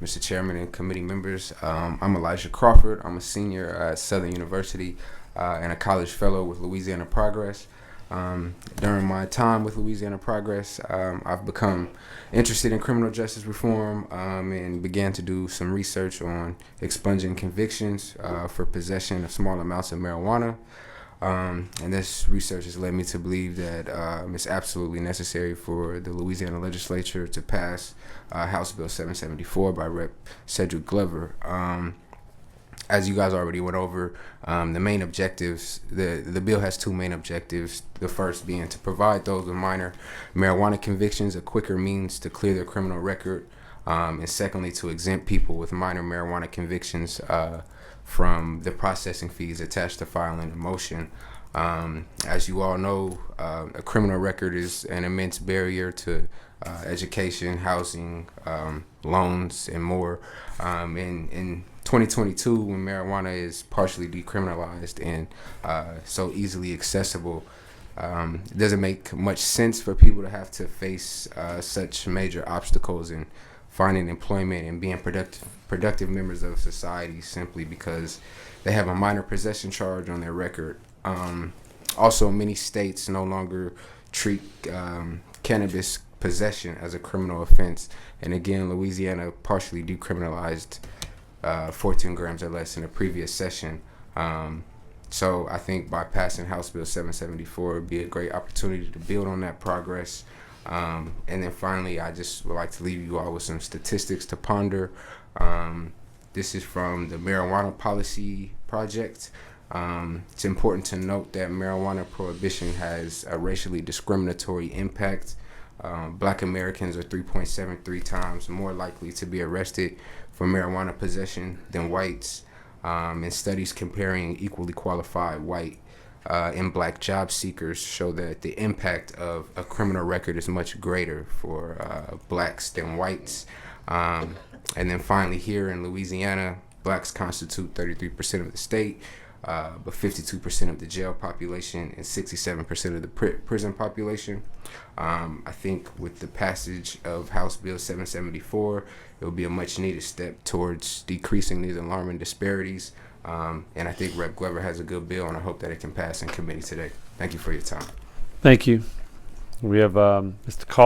Mr. Chairman and committee members. I'm Elijah Crawford. I'm a senior at Southern University and a college fellow with Louisiana Progress. During my time with Louisiana Progress, I've become interested in criminal justice reform and began to do some research on expunging convictions for possession of small amounts of marijuana. And this research has led me to believe that it's absolutely necessary for the Louisiana legislature to pass House Bill 774 by Rep. Cedric Glover. As you guys already went over, the main objectives, the bill has two main objectives. The first being to provide those with minor marijuana convictions a quicker means to clear their criminal record, and secondly, to exempt people with minor marijuana convictions from the processing fees attached to filing a motion. As you all know, a criminal record is an immense barrier to education, housing, loans, and more. In 2022, when marijuana is partially decriminalized and so easily accessible, it doesn't make much sense for people to have to face such major obstacles in finding employment and being productive members of society simply because they have a minor possession charge on their record. Also, many states no longer treat cannabis possession as a criminal offense, and again, Louisiana partially decriminalized 14 grams or less in a previous session. So I think by passing House Bill 774 would be a great opportunity to build on that progress. And then finally, I just would like to leave you all with some statistics to ponder. This is from the Marijuana Policy Project. It's important to note that marijuana prohibition has a racially discriminatory impact. Black Americans are 3.73 times more likely to be arrested for marijuana possession than whites. And studies comparing equally qualified white and black job seekers show that the impact of a criminal record is much greater for blacks than whites. And then finally, here in Louisiana, blacks constitute 33% of the state, but 52% of the jail population and 67% of the prison population. I think with the passage of House Bill 774, it will be a much needed step towards decreasing these alarming disparities. And I think Rep. Glover has a good bill, and I hope that it can pass in committee today. Thank you for your time. Thank you. We have Mr. Call.